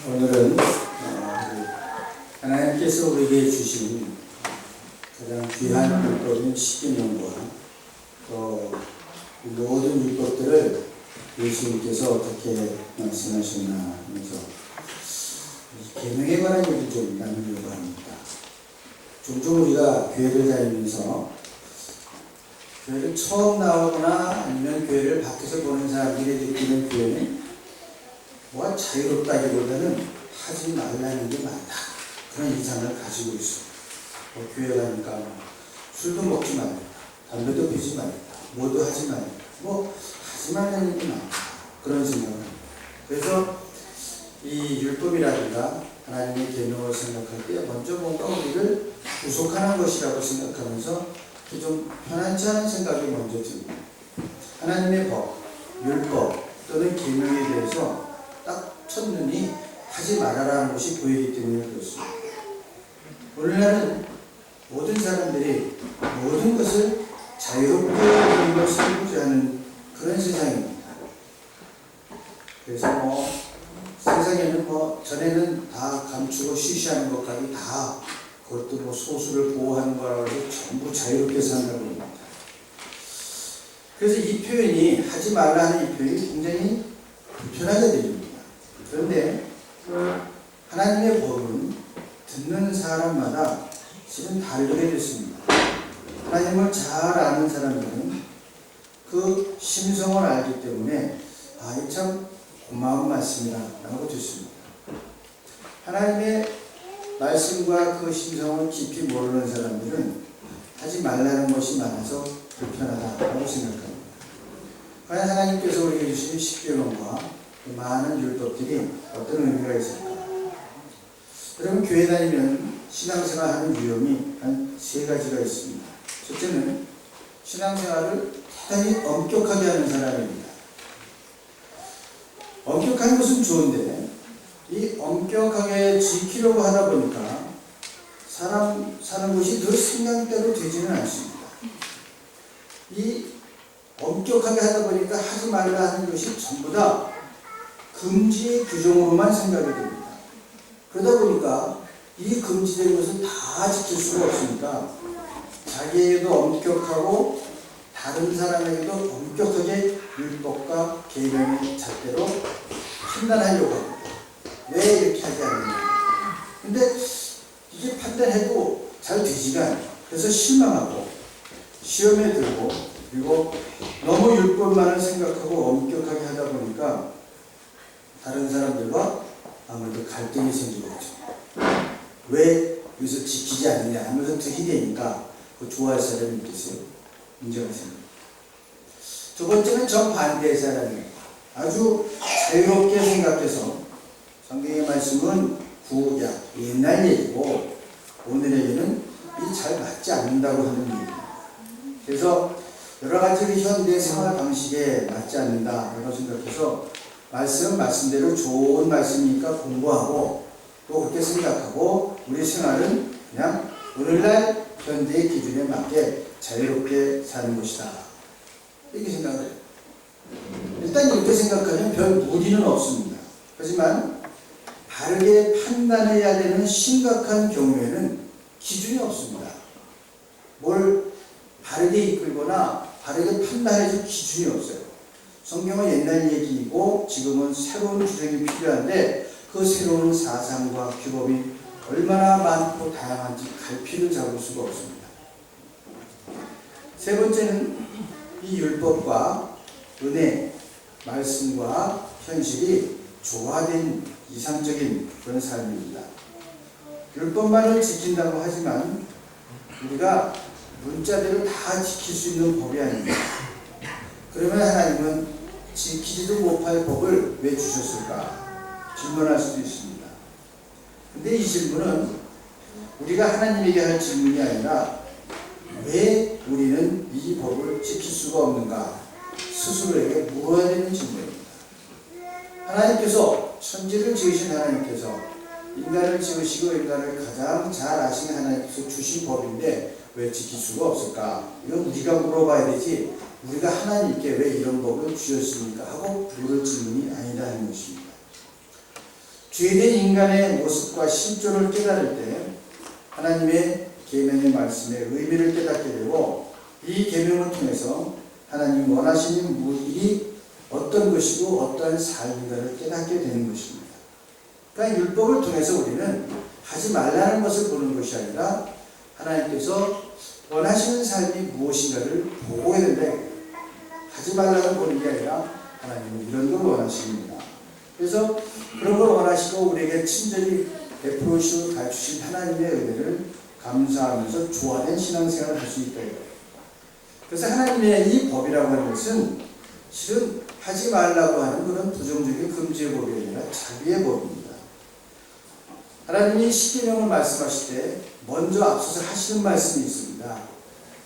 오늘은 하나님께서 우리에게 주신 가장 귀한 율법인 십계명과 또 모든 율법들을 예수님께서 어떻게 말씀하셨나 하면서 계명에 관한 얘기를 좀 나누려고 합니다. 종종 우리가 교회를 다니면서 교회를 처음 나오거나 아니면 교회를 밖에서 보는 사람들이 느끼는 교회는 뭐가 자유롭다기보다는 하지 말라는 게 많다, 그런 이상을 가지고 있어요. 교회 가니까 술도 먹지 말라, 담배도 피지 말라, 뭐도 하지 말라, 하지 말라는 게 많다, 그런 생각을 합니다. 그래서 이 율법이라든가 하나님의 계명을 생각할 때 먼저 뭔가 우리를 구속하는 것이라고 생각하면서 좀 편안치 않은 생각이 먼저 듭니다. 하나님의 법, 율법 또는 계명에 대해서 딱 첫눈이 하지 말아라는 것이 보이기 때문에 그렇습니다. 오늘날은 모든 사람들이 모든 것을 자유롭게 누리고 살고자 하는 그런 세상입니다. 그래서 세상에는 전에는 다 감추고 쉬쉬하는 것까지 다, 그것도 소수를 보호하는 거라고 해서 전부 자유롭게 산다고 합니다. 그래서 이 표현이, 하지 말라 하는 이 표현이 굉장히 불편하게 들립니다. 그런데 하나님의 법은 듣는 사람마다 실은 다르게 됐습니다. 하나님을 잘 아는 사람들은 그 심성을 알기 때문에 이 참 고마운 말씀이다 라고 듣습니다. 하나님의 말씀과 그 심성을 깊이 모르는 사람들은 하지 말라는 것이 많아서 불편하다고 생각합니다. 과연 하나님께서 우리에게 주신 십계명과 많은 율법들이 어떤 의미가 있을까? 여러분, 교회 다니면 신앙생활하는 유형이 한 3가지가 있습니다. 첫째는 신앙생활을 대단히 엄격하게 하는 사람입니다. 엄격한 것은 좋은데 이 엄격하게 지키려고 하다 보니까 사람 사는 것이 늘 생각대로 되지는 않습니다. 이 엄격하게 하다 보니까 하지 말라 하는 것이 전부 다 금지의 규정으로만 생각이 됩니다. 그러다 보니까 이 금지된 것은 다 지킬 수가 없으니까 자기에게도 엄격하고 다른 사람에게도 엄격하게 율법과 계명의 잣대로 판단하려고 합니다. 왜 이렇게 하지 않느냐. 근데 이게 판단해도 잘 되지가 않아요. 그래서 실망하고 시험에 들고, 그리고 너무 율법만을 생각하고 엄격하게 하다 보니까 다른 사람들과 아무래도 갈등이 생기겠죠. 왜 여기서 지키지 않느냐 하면서 들이대니까 좋아할 사람이 있겠어요? 문제가 생깁니다. 두 번째는 정반대의 사람이에요. 아주 자유롭게 생각해서 성경의 말씀은 구약, 옛날 얘기고 오늘에게는 잘 맞지 않는다고 하는 얘기입니다. 그래서 여러 가지 현대 생활 방식에 맞지 않는다라고 생각해서 말씀대로 좋은 말씀이니까 공부하고 또 그렇게 생각하고 우리 생활은 그냥 오늘날 현대의 기준에 맞게 자유롭게 사는 것이다, 이렇게 생각을 해요. 일단 이렇게 생각하면 별 무리는 없습니다. 하지만 바르게 판단해야 되는 심각한 경우에는 기준이 없습니다. 뭘 바르게 이끌거나 바르게 판단해줄 기준이 없어요. 성경은 옛날 얘기이고 지금은 새로운 규정이 필요한데 그 새로운 사상과 규범이 얼마나 많고 다양한지 갈피를 잡을 수가 없습니다. 세 번째는 이 율법과 은혜, 말씀과 현실이 조화된 이상적인 그런 삶입니다. 율법만을 지킨다고 하지만 우리가 문자대로 다 지킬 수 있는 법이 아닙니다. 그러면 하나님은 지키지도 못할 법을 왜 주셨을까 질문할 수도 있습니다. 근데 이 질문은 우리가 하나님에게 할 질문이 아니라 왜 우리는 이 법을 지킬 수가 없는가 스스로에게 물어야 되는 질문입니다. 하나님께서, 천지를 지으신 하나님께서 인간을 지으시고 인간을 가장 잘 아시는 하나님께서 주신 법인데 왜 지킬 수가 없을까? 이건 우리가 물어봐야 되지, 우리가 하나님께 왜 이런 법을 주셨습니까? 하고 물을 질문이 아니라는 것입니다. 죄된 인간의 모습과 실존을 깨달을 때 하나님의 계명의 말씀의 의미를 깨닫게 되고, 이 계명을 통해서 하나님 원하시는 일이 어떤 것이고 어떠한 삶인가를 깨닫게 되는 것입니다. 그러니까 율법을 통해서 우리는 하지 말라는 것을 보는 것이 아니라 하나님께서 원하시는 삶이 무엇인가를 보게 된다. 하지 말라고 보는 게 아니라 하나님은 이런 걸 원하십니다. 그래서 그런 걸 원하시고 우리에게 친절히 베풀어 주신 하나님의 은혜를 감사하면서 조화된 신앙생활을 할 수 있다. 그래서 하나님의 이 법이라고 하는 것은 실은 하지 말라고 하는 그런 부정적인 금지의 법이 아니라 자비의 법입니다. 하나님이 십계명을 말씀하실 때 먼저 앞서서 하시는 말씀이 있습니다.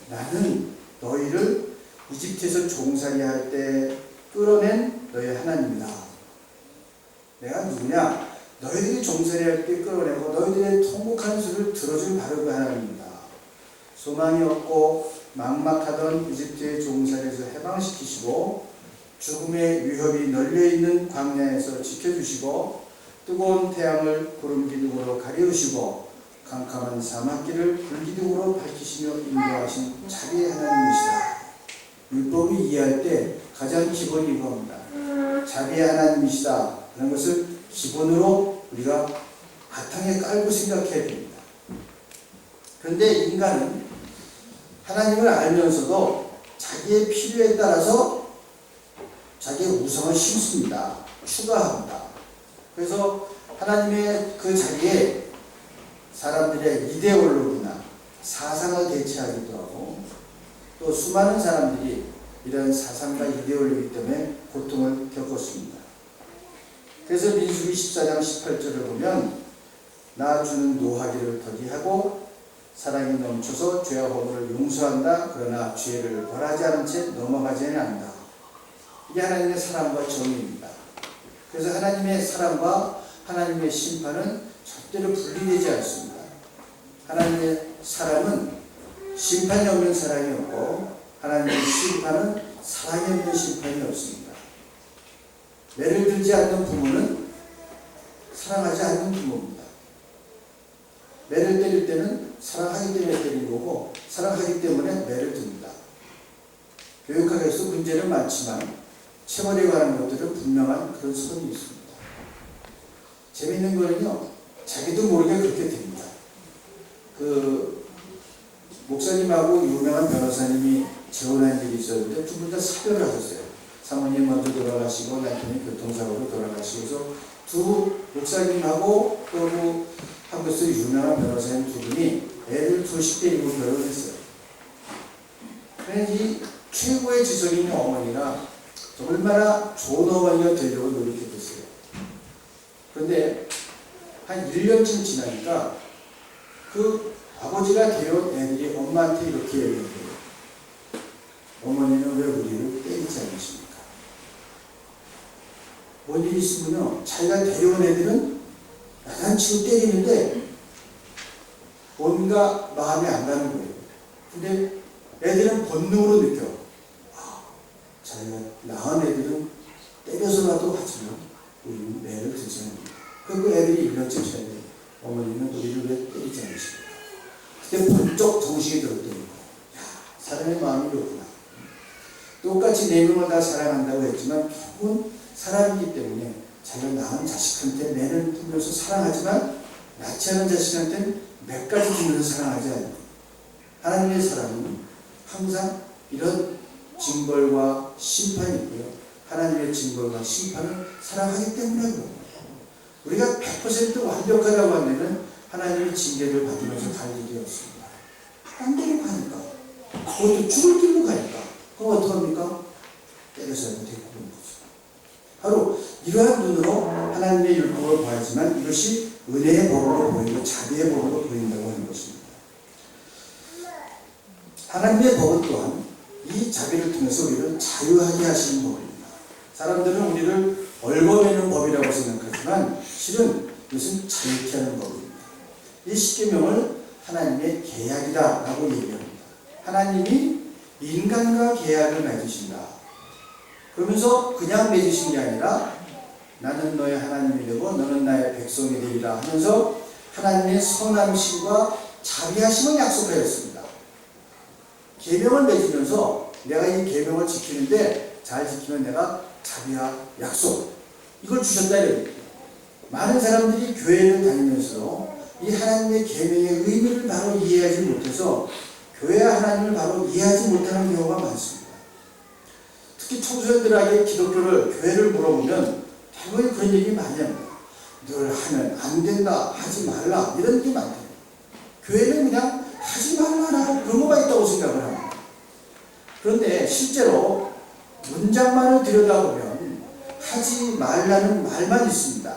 나는 너희를 이집트에서 종살이 할 때 끌어낸 너희 하나님이다. 내가 누구냐? 너희들이 종살이 할 때 끌어내고 너희들의 통곡하는 소리를 들어줄 바로 그 하나님입니다. 소망이 없고 막막하던 이집트의 종살이에서 해방시키시고 죽음의 위협이 널려있는 광야에서 지켜주시고 뜨거운 태양을 구름 기둥으로 가리우시고 캄캄한 사막길을 불기둥으로 밝히시며 인도하신 자비의 하나님이시다. 율법을 이해할 때 가장 기본이 이겁니다. 자비의 하나님이시다 하는 것을 기본으로 우리가 바탕에 깔고 생각해야 됩니다. 그런데 인간은 하나님을 알면서도 자기의 필요에 따라서 자기의 우상을 심습니다. 추가합니다. 그래서 하나님의 그 자리에 사람들의 이데올로기나 사상을 대체하기도 하고, 또 수많은 사람들이 이런 사상과 이데올로기 때문에 고통을 겪었습니다. 그래서 민수기 14장 18절을 보면 나 주는 노하기를 더디하고 사랑이 넘쳐서 죄와 허물을 용서한다. 그러나 죄를 벌하지 않은 채 넘어가지는 않는다. 이게 하나님의 사랑과 정의입니다. 그래서 하나님의 사랑과 하나님의 심판은 절대로 분리되지 않습니다. 하나님의 사랑은 심판이 없는 사랑이 없고 하나님의 심판은 사랑이 없는 심판이 없습니다. 매를 들지 않는 부모는 사랑하지 않는 부모입니다. 매를 때릴 때는 사랑하기 때문에 때리는 거고 사랑하기 때문에 매를 듭니다. 교육학에서 문제는 많지만 체벌에 관한 것들은 분명한 그런 선이 있습니다. 재밌는 거는요, 자기도 모르게 그렇게 됩니다. 그 목사님하고 유명한 변호사님이 재혼한 일이 있었는데 두 분 다 사별을 하셨어요. 사모님 먼저 돌아가시고 남편이 교통사고로 돌아가시고, 그래서 두 목사님하고 또 한국에서 유명한 변호사님 두 분이 애를 둘씩 데리고 결혼했어요. 이 최고의 지성인 어머니가 얼마나 좋은 어머니가 되려고 노력했겠어요. 그런데 한 1년쯤 지나니까 그 아버지가 데려온 애들이 엄마한테 이렇게 얘기해요. 어머니는 왜 우리를 때리지 않으십니까? 뭔 일이 있으면요, 자기가 데려온 애들은 야단치고 때리는데 뭔가 마음에 안 가는 거예요. 근데 애들은 본능으로 느껴. 자기가 낳은 애들은 때려서라도 하지만 우리는 매를 들지 않는다. 그 애들이 1년쯤 지났는데 어머니는 우리를 왜 때리지 않으십니까? 그때 번쩍 정신이 들었더니 야, 사람의 마음이 그렇구나. 똑같이 네 명을 다 사랑한다고 했지만 결국은 사람이기 때문에 자기가 낳은 자식한테 매를 들면서 사랑하지만 낳지 않은 자식한테는 매까지 들면서 사랑하지 않는다. 하나님의 사랑은 항상 이런 징벌과 심판이 있고요. 하나님의 징벌과 심판을 사랑하기 때문에 그런 거예요. 우리가 100% 완벽하다고 하면 하나님의 징계를 받으면서 갈 일이 없습니다. 딴 데로 가니까. 그것도 죽을 길로 가니까. 그럼 어떡합니까? 때려서는 되고 그런 거죠. 바로 이러한 눈으로 하나님의 율법을 봐야지만 이것이 은혜의 법으로 보이고 자비의 법으로 보인다고 하는 것입니다. 하나님의 법은 또한 이 자비를 통해서 우리를 자유하게 하시는 법입니다. 사람들은 우리를 얽어매는 법이라고 생각하지만 실은 이것은 자유케 하는 법입니다. 이 십계명을 하나님의 계약이다라고 얘기합니다. 하나님이 인간과 계약을 맺으신다. 그러면서 그냥 맺으신 게 아니라 나는 너의 하나님이 되고 너는 나의 백성이 되리라 하면서 하나님의 선함심과 자비하심을 약속하였습니다. 계명을 맺으면서 내가 이 계명을 지키는데 잘 지키면 내가 자비와 약속 이걸 주셨다 이겁니다. 많은 사람들이 교회를 다니면서 이 하나님의 계명의 의미를 바로 이해하지 못해서 교회와 하나님을 바로 이해하지 못하는 경우가 많습니다. 특히 청소년들에게 기독교를 교회를 물어보면 대부분 그런 얘기 많이 합니다. 늘 하면 안 된다, 하지 말라 이런 게 많대요. 교회는 그냥 하지 말라라고 그런 거가 있다고 생각을 합니다. 그런데 실제로 문장만을 들여다보면 하지 말라는 말만 있습니다.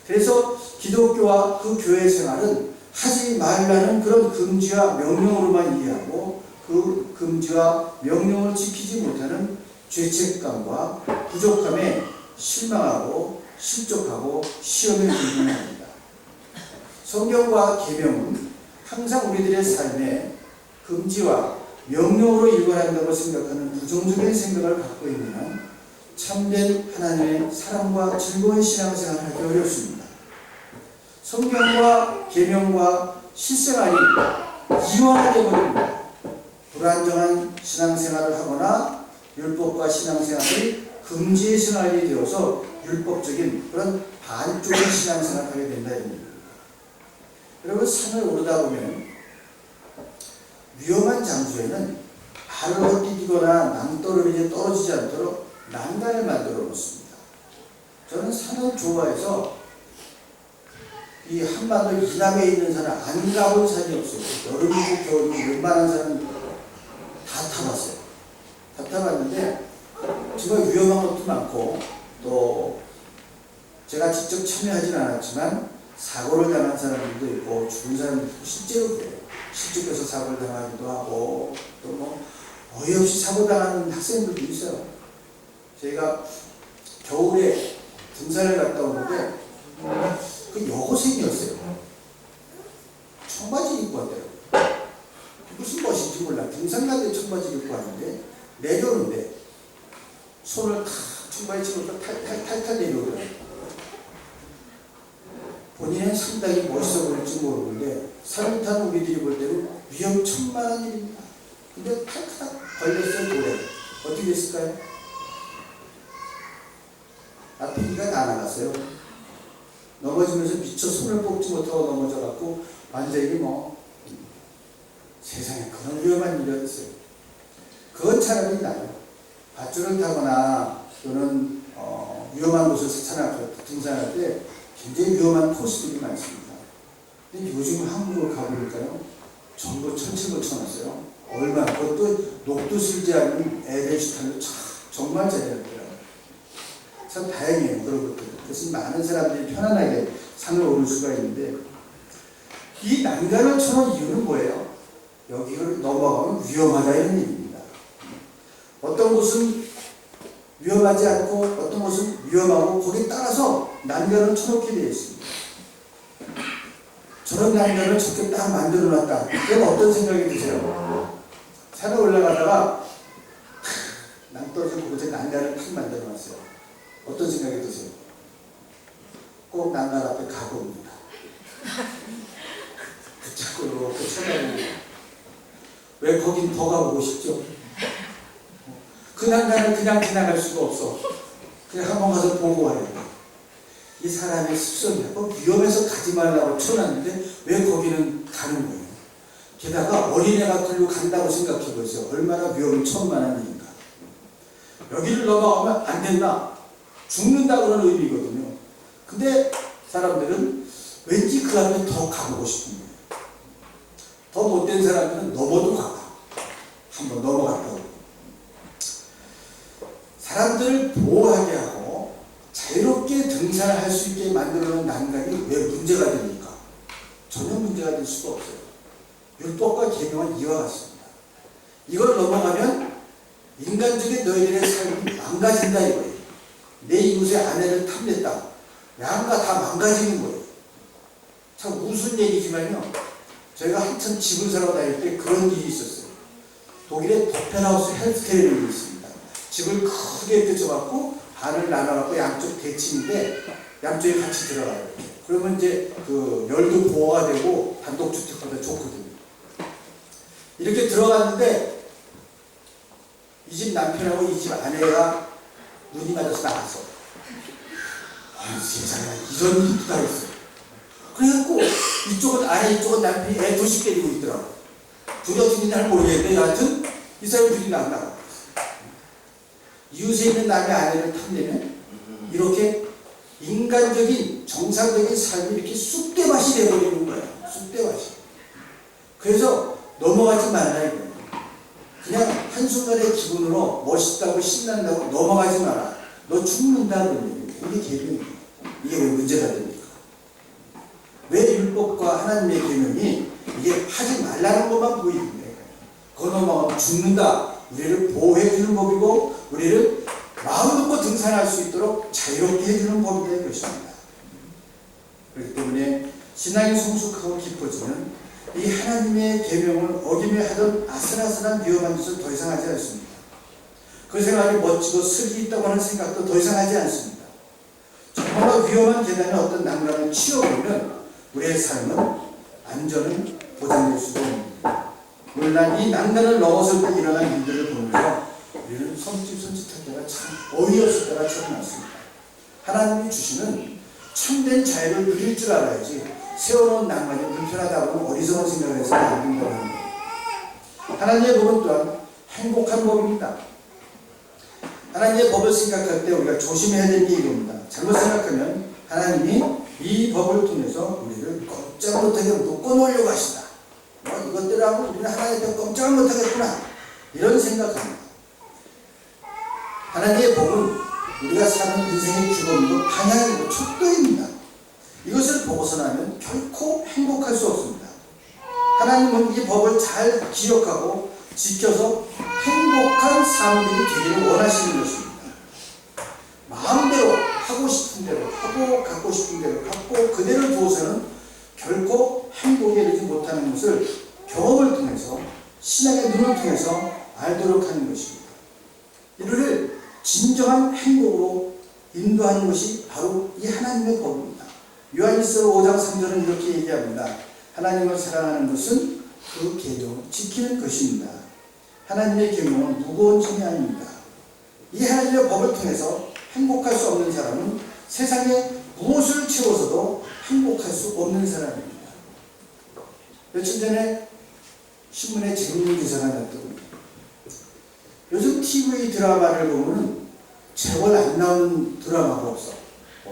그래서 기독교와 그 교회 생활은 하지 말라는 그런 금지와 명령으로만 이해하고 그 금지와 명령을 지키지 못하는 죄책감과 부족함에 실망하고 실족하고 시험에 들게 합니다. 성경과 계명은 항상 우리들의 삶에 금지와 명령으로 일관한다고 생각하는 부정적인 생각을 갖고 있는 한 참된 하나님의 사랑과 즐거운 신앙생활을 하기 어렵습니다. 성경과 계명과 실생활이 이완하게 버립니다. 불안정한 신앙생활을 하거나 율법과 신앙생활이 금지의 생활이 되어서 율법적인 그런 반쪽의 신앙생활을 하게 된다 입니다. 여러분 산을 오르다 보면 위험한 장소에는 발을 헛디디거나 낭떠러리에 떨어지지 않도록 난간을 만들어 놓습니다. 저는 산을 좋아해서 이 한반도 이남에 있는 산을 안 가본 산이 없어요. 여름이고 겨울이고 웬만한 산은 다 타봤어요. 다 타봤는데 정말 위험한 것도 많고 또 제가 직접 참여하진 않았지만 사고를 당한 사람들도 있고 죽은 사람들도 있고 실제로 그래요. 실직해서 사고를 당하기도 하고 또 뭐 어이없이 사고 당하는 학생들도 있어요. 저희가 겨울에 등산을 갔다 오는데 그 여고생이었어요. 청바지 입고 왔대요. 무슨 멋인지 몰라. 등산 가는데 청바지 입고 왔는데 내려오는데 손을 탁 청바지 치고 탈탈탈탈 내려오더라고요. 본인은 상당히 멋있어 보일지 모르는데 산을 타는 우리들이 볼 때는 위험천만한 일입니다. 근데 탈탈 걸렸어요. 돌에. 어떻게 됐을까요? 앞에 이가 날아갔어요. 넘어지면서 미처 손을 뽑지 못하고 넘어져갖고 완전히 뭐 세상에 그런 위험한 일이 어딨어요. 그건 차라리 나요. 밧줄을 타거나 또는 위험한 곳을 등산할 때 굉장히 위험한 코스들이 많습니다. 근데 요즘 한국을 가보니까요. 전부 천체 거쳐놨어요. 얼마나 그것도 녹두 쓸지 않은 에덴스탄도 정말 잘해놨더라고요. 참 다행이에요. 그런 것들. 그래서 많은 사람들이 편안하게 산을 오를 수가 있는데 이 난간을 쳐놓은 이유는 뭐예요? 여기를 넘어가면 위험하다 이런 얘기입니다. 어떤 곳은 위험하지 않고 어떤 곳은 위험하고 거기에 따라서 난간을 쳐놓게 되어 있습니다. 저런 난간을 저렇게 딱 만들어놨다. 그럼 어떤 생각이 드세요? 산에 올라가다가 낭떠러진 곳에 난간을 탁 만들어놨어요. 어떤 생각이 드세요? 꼭 난간 앞에 가봅니다. 붙잡고 이렇게 쳐다보고 왜 거긴 더 가보고 싶죠? 그 난간을 그냥 지나갈 수가 없어. 그냥 한번 가서 보고 와야 돼. 이 사람의 습성이야. 위험해서 가지 말라고 쳐놨는데 왜 거기는 가는 거예요? 게다가 어린애가 글로 간다고 생각해보세요. 얼마나 위험이 천만한 일인가. 여기를 넘어가면 안 된다. 죽는다 그런 의미거든요. 근데 사람들은 왠지 그 앞에 더 가보고 싶은 거예요. 더 못된 사람들은 넘어도 가봐. 한번 넘어갔다고. 사람들을 보호하게 하고 자유롭게 등산을 할 수 있게 만들어놓은 난간이 왜 문제가 됩니까? 전혀 문제가 될 수가 없어요. 율법과 계명은 이와 같습니다. 이걸 넘어가면 인간적인 너희들의 삶이 망가진다 이거예요. 내 이웃의 아내를 탐냈다. 양가 다 망가지는 거예요. 참 우스운 얘기지만요. 저희가 한참 집을 사러 다닐 때 그런 일이 있었어요. 독일에 더펜하우스 헬스케어라는 게 있습니다. 집을 크게 펼쳐갖고 반을 나눠갖고 양쪽 대칭인데 양쪽에 같이 들어가요. 그러면 이제 그 열도 보호가 되고 단독주택보다 좋거든요. 이렇게 들어갔는데 이 집 남편하고 이 집 아내가 눈이 맞아서 나갔어. 아유 세상에 이런 일도 다 있어. 그래갖고 이쪽은 아내 이쪽은 남편이 애 둘씩 때리고 있더라고. 둘이 어떻게 잘 모르겠는데 여하튼 이 사람이 둘이 나가. 이웃에 있는 남의 아내를 탐내면 이렇게 인간적인 정상적인 삶이 이렇게 쑥대밭이 되어버리는 거야. 쑥대밭이. 그래서 넘어가지 말라 이거예요. 그냥 한순간의 기분으로 멋있다고 신난다고 넘어가지 마라. 너 죽는다는 얘기예요. 이게 계명이에요. 이게 왜 문제가 됩니까? 왜 율법과 하나님의 계명이 이게 하지 말라는 것만 보이는데 그거 넘어가면 죽는다. 우리를 보호해주는 법이고 우리를 마음 놓고 등산할 수 있도록 자유롭게 해주는 법이 될 것입니다. 그렇기 때문에 신앙이 성숙하고 깊어지는 이 하나님의 계명을 어기며 하던 아슬아슬한 위험한 짓을 더 이상 하지 않습니다. 그 생각이 멋지고 슬기 있다고 하는 생각도 더 이상 하지 않습니다. 정말 위험한 계단에 어떤 난간을 치워보면 우리의 삶은 안전은 보장될 수도 없습니다. 물론 이 난간을 넘어설 때 일어난 일들을 보면서 우리는 섬찟할 때가 참 어이없을 때가 참 많습니다. 하나님이 주시는 참된 자유를 누릴 줄 알아야지 세워놓은 난간이 불편하다고 어리석은 생각을 해서 안 된다고 합니다. 하나님의 법은 또한 행복한 법입니다. 하나님의 법을 생각할 때 우리가 조심해야 되는 게 이겁니다. 잘못 생각하면 하나님이 이 법을 통해서 우리를 꼼짝 못하게 묶어놓으려고 하신다. 이것들하고 우리는 하나님 앞에 꼼짝을 못하겠구나. 이런 생각합니다. 하나님의 법은 우리가 사는 인생의 주범이고 방향이고 척도입니다. 이것을 보고서나면 결코 행복할 수 없습니다. 하나님은 이 법을 잘 기억하고 지켜서 행복한 삶들이 되기를 원하시는 것입니다. 마음대로 하고 싶은 대로 하고 갖고 싶은 대로 갖고 그대로 두어서는 결코 행복에 이르지 못하는 것을 경험을 통해서 신앙의 눈을 통해서 알도록 하는 것입니다. 이를 진정한 행복으로 인도하는 것이 바로 이 하나님의 법입니다. 요한일서 5장 3절은 이렇게 얘기합니다. 하나님을 사랑하는 것은 그 계명을 지키는 것입니다. 하나님의 계명은 무거운 짐이 아닙니다. 이 하나님의 법을 통해서 행복할 수 없는 사람은 세상에 무엇을 채워서도 행복할 수 없는 사람입니다. 며칠 전에 신문에 재밌는 기사가 났더군요. 요즘 TV 드라마를 보면 재벌 안 나오는 드라마가 없어.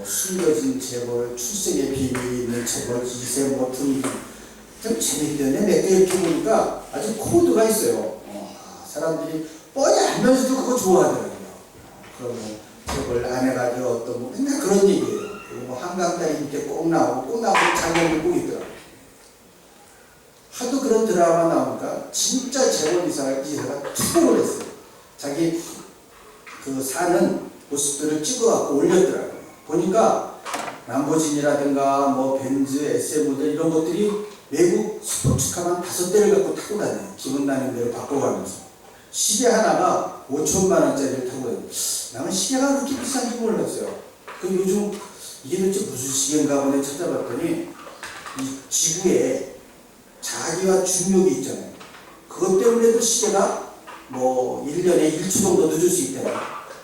숨겨진 재벌, 출생의 비밀이 있는 재벌, 기세, 등 참 재밌던데 몇 개 이렇게 보니까 아주 코드가 있어요. 사람들이 뻔히 알면서도 그거 좋아하더라고요. 그러면 재벌 아내가 되었던 뭐 맨날 그런 얘기예요. 그리고 뭐 한강다리 밑에 꼭 나오고 장면도 꼭 있더라고요. 하도 그런 드라마 나오니까 진짜 재벌 이사가 투고를 했어요. 자기 그 사는 모습들을 찍어갖고 올렸더라고요. 보니까 람보르기니라든가 뭐 벤츠, SM 모델 이런 것들이 외국 스포츠카만 5대를 갖고 타고 다녀요. 기분 나는 대로 바꿔가면서. 시계 하나가 5천만 원짜리를 타고 다녀요. 나는 시계가 그렇게 비싼지 몰랐어요. 그 요즘 이게 도대체 무슨 시계인가 하고 찾아봤더니 이 지구에 자기와 중력이 있잖아요. 그것 때문에도 시계가 뭐 1년에 1초 정도 늦을 수 있다.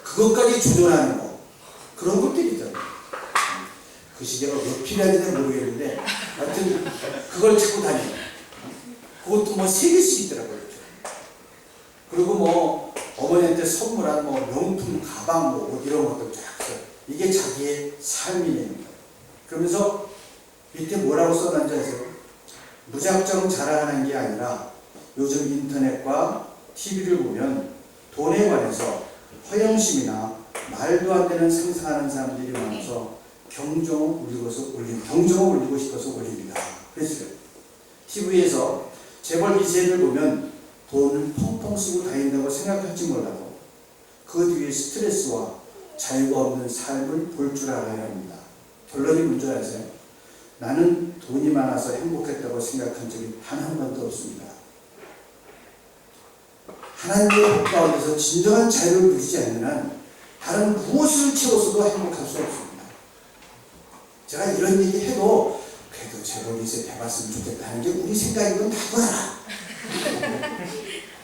그것까지 조절하는 거. 그런 것들이잖아요. 그 시계가 왜 필요한지는 모르겠는데 하여튼 그걸 찾고 다녀요. 그것도 뭐 3개씩 있더라고요. 그리고 뭐 어머니한테 선물한 뭐 명품 가방 뭐 옷 이런 것도 쫙 써요. 이게 자기의 삶이랍니다. 그러면서 밑에 뭐라고 써놨는지 아세요? 무작정 자랑하는 게 아니라 요즘 인터넷과 TV를 보면 돈에 관해서 허영심이나 말도 안 되는 상상하는 사람들이 많아서 경종을 울리고 싶어서 올립니다. 그랬어요. TV에서 재벌 기세를 보면 돈을 펑펑 쓰고 다닌다고 생각할지 몰라도 그 뒤에 스트레스와 자유가 없는 삶을 볼 줄 알아야 합니다. 결론이 뭔지 아세요? 나는 돈이 많아서 행복했다고 생각한 적이 단 한 번도 없습니다. 하나님의 법 가운데서 진정한 자유를 누리지 않는 한 다른 무엇을 채워서도 행복할 수 없습니다. 제가 이런 얘기 해도 그래도 제법이세 배봤으면 좋겠다는 게 우리 생각이건 다고 알아.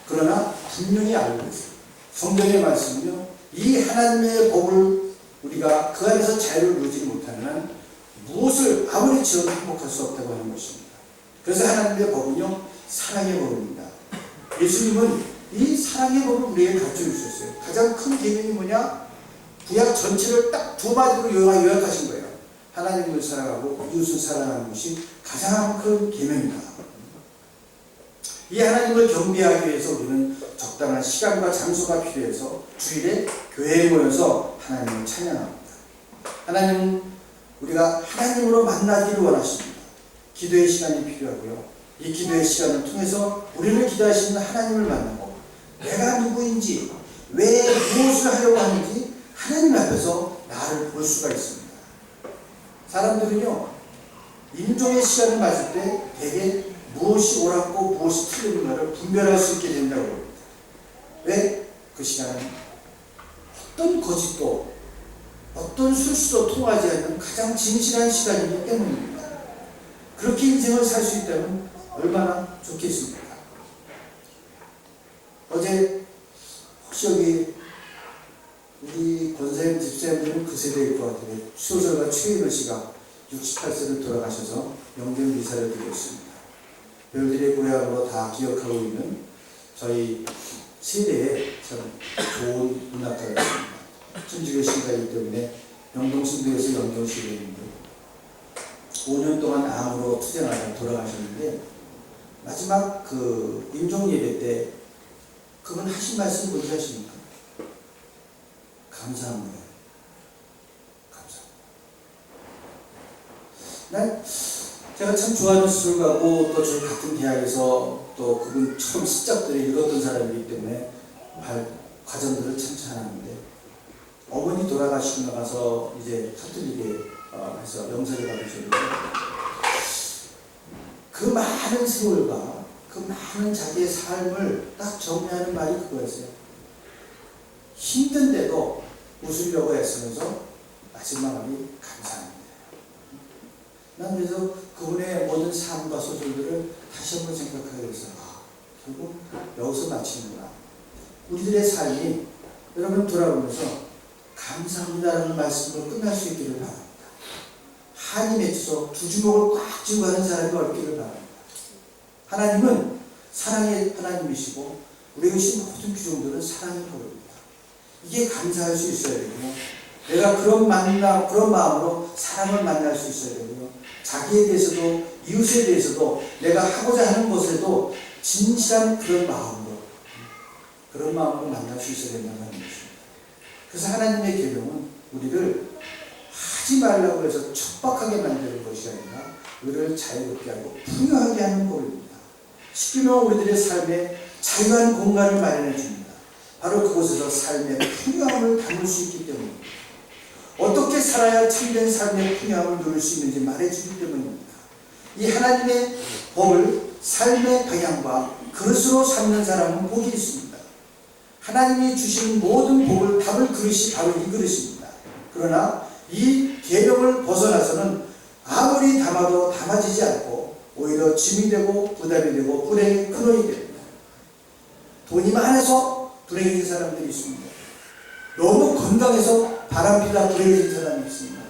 그러나 분명히 알고 있어요. 성경의 말씀은요, 이 하나님의 법을 우리가 그 안에서 자유를 누리지 못하는 한 무엇을 아무리 지어도 행복할 수 없다고 하는 것입니다. 그래서 하나님의 법은요, 사랑의 법입니다. 예수님은 이 사랑의 법을 우리에게 가르쳐 주셨어요. 가장 큰 계명이 뭐냐? 구약 전체를 딱 두 마디로 요약하신 거예요. 하나님을 사랑하고 이웃을 사랑하는 것이 가장 큰 계명이다. 이 하나님을 경배하기 위해서 우리는 적당한 시간과 장소가 필요해서 주일에 교회에 모여서 하나님을 찬양합니다. 하나님은 우리가 하나님으로 만나기를 원하십니다. 기도의 시간이 필요하고요. 이 기도의 시간을 통해서 우리를 기도하시는 하나님을 만나고 내가 누구인지 왜 무엇을 하려고 하는지 하나님 앞에서 나를 볼 수가 있습니다. 사람들은요, 임종의 시간을 맞을 때 대개 무엇이 옳았고 무엇이 틀린가를 분별할 수 있게 된다고 합니다. 왜? 그 시간은 어떤 거짓도 어떤 술수도 통하지 않는 가장 진실한 시간이기 때문입니다. 그렇게 인생을 살 수 있다면 얼마나 좋겠습니까? 어제 혹시 여기 우리 권사님 집사님들은 그 세대일 것 같아요. 소설가 최인호 씨가 68세를 돌아가셔서 영전 미사를 드렸습니다. 별들의 고향으로 다 기억하고 있는 저희 세대에 참 좋은 문학가였습니다. 천주교 신가이기 때문에 영동신도에서 영경시를 했는데 5년 동안 암으로 투쟁하다 돌아가셨는데 마지막 그 임종 예배 때 그분 하신 말씀이 뭔지 아십니까? 감사합니다. 감사합니다. 제가 참 좋아하는 수술가고 또 저희 같은 대학에서 또 그분 처음 시작들을 읽었던 사람이기 때문에 과정들을 참 잘하는데 어머니 돌아가시고 나가서 이제 카톨릭에 해서 명사를 받으셨는데 그 많은 세월과 그 많은 자기의 삶을 딱 정리하는 말이 그거였어요. 힘든데도 웃으려고 애쓰면서 마지막 말이 감사합니다. 난 그래서 그분의 모든 삶과 소설들을 다시 한번 생각하게 됐어요. 결국 여기서 마치는구나. 우리들의 삶이 여러분 돌아보면서 감사합니다라는 말씀으로 끝날 수 있기를 바랍니다. 한이 맺혀서 두 주먹을 꽉 쥐고 가는 사람이 없기를 바랍니다. 하나님은 사랑의 하나님이시고 우리에게 주신 모든 규정들은 사랑의 법입니다. 이게 감사할 수 있어야 되고요. 내가 그런 마음으로 사랑을 만날 수 있어야 되고요. 자기에 대해서도 이웃에 대해서도 내가 하고자 하는 것에도 진실한 그런 마음으로 만날 수 있어야 된다는 것입니다. 그래서 하나님의 계명은 우리를 하지 말라고 해서 척박하게 만드는 것이 아니라 우리를 자유롭게 하고 풍요하게 하는 법입니다. 쉽게 말하면 우리들의 삶에 자유한 공간을 마련해 줍니다. 바로 그곳에서 삶의 풍요함을 담을 수 있기 때문입니다. 어떻게 살아야 참된 삶의 풍요함을 누릴 수 있는지 말해주기 때문입니다. 이 하나님의 법을 삶의 방향과 그릇으로 삼는 사람은 복이 있습니다. 하나님이 주신 모든 복을 담을 그릇이 바로 이 그릇입니다. 그러나 이 계명을 벗어나서는 아무리 담아도 담아지지 않고 오히려 짐이 되고 부담이 되고 불행의 근원이 됩니다. 돈이 많아서 불행해진 사람들이 있습니다. 너무 건강해서 바람피다 불행해진 사람이 있습니다.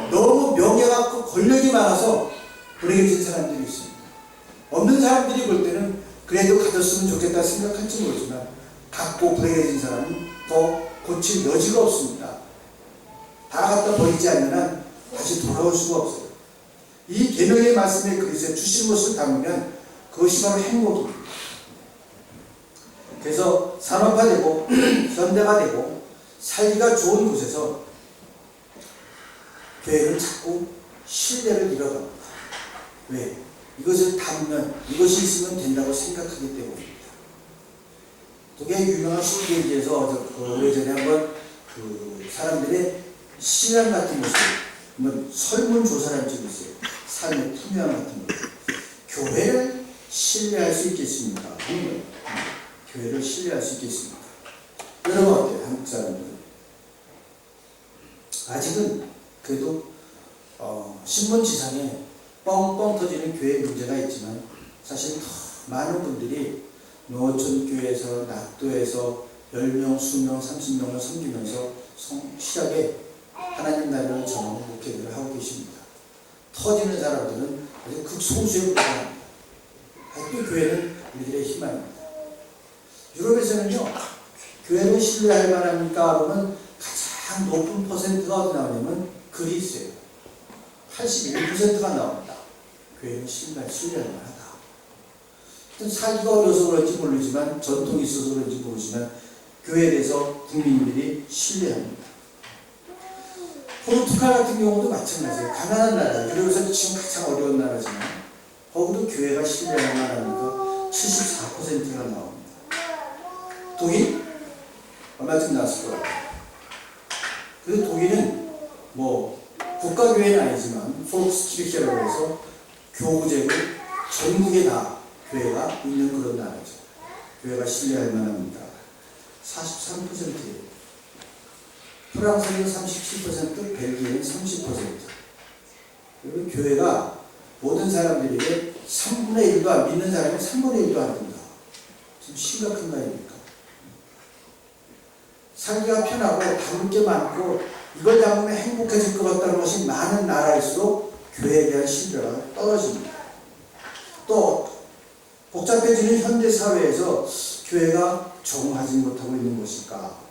너무 명예가 권력이 많아서 불행해진 사람들이 있습니다. 없는 사람들이 볼 때는 그래도 가졌으면 좋겠다 생각할지 모르지만 갖고 불행해진 사람은 더 고칠 여지가 없습니다. 다 갖다 버리지 않는 한 다시 돌아올 수가 없어요. 이 계명의 말씀의 그릇에 주신 것을 담으면 그것이 바로 행복입니다. 그래서 산업화되고 현대화되고 살기가 좋은 곳에서 교회는 자꾸 신뢰를 잃어갑니다. 왜? 이것을 담으면 이것이 있으면 된다고 생각하기 때문입니다. 되게 유명한 신기에서 예전에 한번 그 사람들의 신앙 같은 것을 한번 설문조사를 적고 있어요. 삶의 풍요함 같은 것. 교회를 신뢰할 수 있겠습니까? 교회를 신뢰할 수 있겠습니까? 여러분 어때요? 한국 사람들은 아직은 그래도 신문지상에 뻥뻥 터지는 교회 문제가 있지만 사실 더 많은 분들이 농어촌교회에서 낙도에서 10명, 20명, 30명을 섬기면서 시작에 하나님 나라를 전하고 목회를 하고 계십니다. 터지는 사람들은 아주 극소수에 불과합니다. 또 교회는 우리들의 희망입니다. 유럽에서는요, 교회를 신뢰할 만합니까? 그러면 가장 높은 퍼센트가 어디 나오냐면 그리스예요. 81%가 나옵니다. 교회는 신뢰할 만하다. 살기가 어려서 그런지 모르지만, 전통이 있어서 그런지 모르지만 교회에 대해서 국민들이 신뢰합니다. 포르투갈 같은 경우도 마찬가지예요. 가난한 나라예요. 유럽에서 지금 가장 어려운 나라지만 거기도 교회가 신뢰할 만하니까 74%가 나옵니다. 독일? 얼마쯤 나왔을 거예요. 그래서 독일은 국가교회는 아니지만 폴크스키르케라고 해서 교구제로 전국에 다 교회가 있는 그런 나라죠. 교회가 신뢰할 만합니다. 43%예요. 프랑스는 37%, 벨기에는 30%. 그리고 교회가 모든 사람들에게 3분의 1도 안 믿는 사람이 3분의 1도 안 된다. 지금 심각한 거 아닙니까? 살기가 편하고 담을 게 많고 이걸 담으면 행복해질 것 같다는 것이 많은 나라일수록 교회에 대한 신뢰가 떨어집니다. 또 복잡해지는 현대 사회에서 교회가 적응하지 못하고 있는 것일까?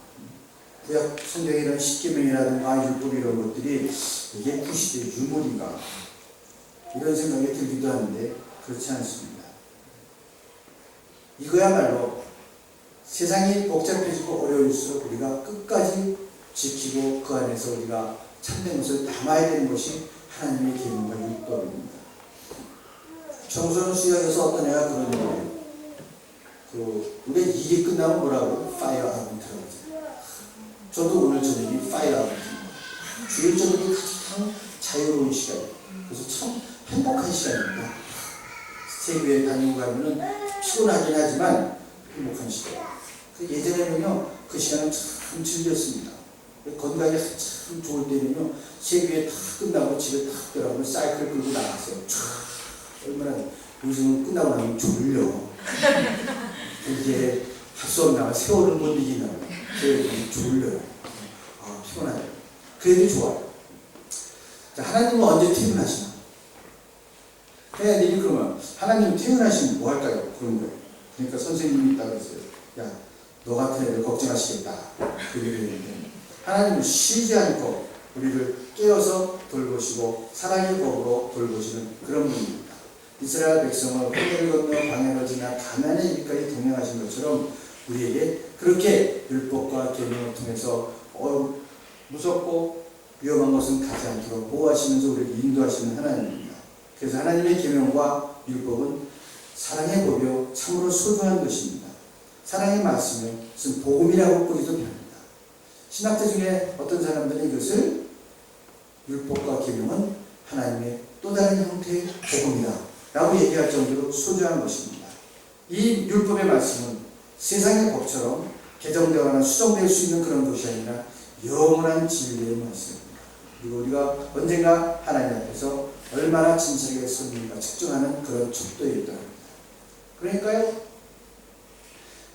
구약 성경에 이런 십계명이라든가 율법 이런 것들이 이게 구시대 유물인가? 이런 생각이 들기도 하는데 그렇지 않습니다. 이거야말로 세상이 복잡해지고 어려울수록 우리가 끝까지 지키고 그 안에서 우리가 참된 것을 담아야 되는 것이 하나님의 계명과 율법입니다. 청소년 수양에서 어떤 애가 그런 거예요. 우리 일이 끝나면 뭐라고? 파이어 아웃이라고 하죠. 저도 오늘 저녁이 파이어 아웃입니다. 주일 저녁이 가장 자유로운 시간이에요. 그래서 참 행복한 시간입니다. 세교에 다니고 가면은 피곤하긴 하지만 행복한 시간. 예전에는요, 그 시간을 참 즐겼습니다. 건강이 참 좋을 때는요, 세교에 다 끝나고 집에 딱 들어가면 사이클 끌고 나갔어요. 얼마나, 요즘은 끝나고 나면 졸려. 이게 할 수 없나, 세월은 못 이기나. 졸려요. 피곤하죠. 그래도 좋아요. 자, 하나님은 언제 퇴근하시나? 애들이 그러면, 하나님은 퇴근하시면 뭐 할까요? 그런 거예요. 그러니까 선생님이 있다고 했어요. 야, 너 같은 애들 걱정하시겠다. 그 얘기를 했는데, 하나님은 쉬지 않고 우리를 깨어서 돌보시고 사랑의 법으로 돌보시는 그런 분입니다. 이스라엘 백성을 홍해를 건너 광야를 지나 가나안의 일까지 동행하신 것처럼 우리에게 그렇게 율법과 계명을 통해서 무섭고 위험한 것은 가지 않도록 보호하시면서 우리를 인도하시는 하나님입니다. 그래서 하나님의 계명과 율법은 사랑의 법이요 참으로 소중한 것입니다. 사랑의 말씀은 복음이라고 보기도 합니다. 신학자 중에 어떤 사람들은 이것을 율법과 계명은 하나님의 또 다른 형태의 복음이다 라고 얘기할 정도로 소중한 것입니다. 이 율법의 말씀은 세상의 법처럼 개정되거나 수정될 수 있는 그런 것이 아니라 영원한 진리의 말씀입니다. 그리고 우리가 언젠가 하나님 앞에서 얼마나 진실하게 섰는가 측정하는 그런 척도에 있답니다. 그러니까요,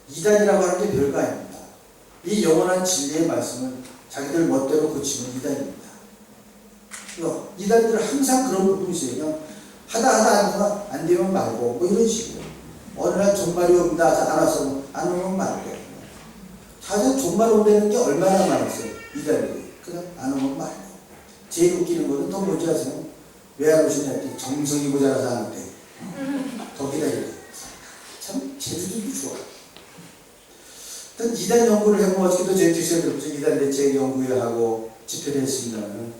이단이라고 하는 게 별거 아닙니다. 이 영원한 진리의 말씀은 자기들 멋대로 고치는 이단입니다. 이단들은 항상 그런 부분이 있어요. 그냥 하다 안 되면 말고 뭐 이런 식이에요. 어느 날 종말이 옵니다. 안 와서 안 오면 말고. 사실 종말 온다는 게 얼마나 많았어요. 이단들이. 그냥 안 오면 말고. 제일 웃기는 거는 또 뭔지 아세요? 왜 안 오시냐 했더니 정성이 모자라서 안 온대. 더 기다려야 돼. 참 제주도도 좋아요. 일단 이단 연구를 해보면 어저께도 제 주시에 이단 대책 연구하고 집회를 했습니다만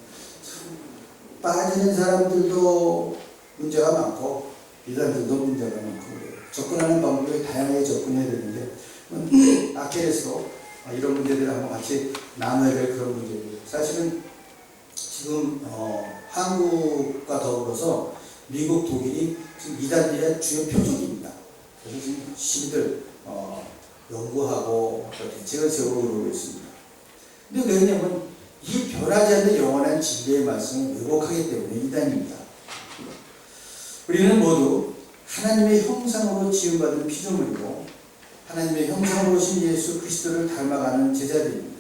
빠지는 사람들도 문제가 많고 이단들도 문제가 많고 그래요. 접근하는 방법이 다양하게 접근해야 되는데 아켈에서 이런 문제들을 한번 같이 나눠야 될 그런 문제예요. 사실은 지금 한국과 더불어서 미국, 독일이 지금 이단들의 주요 표적입니다. 그래서 지금 시민들 연구하고 대책을 세우고 그러고 있습니다. 근데 왜냐면 이 변하지 않는 영원한 진리의 말씀을 왜곡하기 때문에 이단입니다. 우리는 모두 하나님의 형상으로 지음받은 피조물이고 하나님의 형상으로 오신 예수 그리스도를 닮아가는 제자들입니다.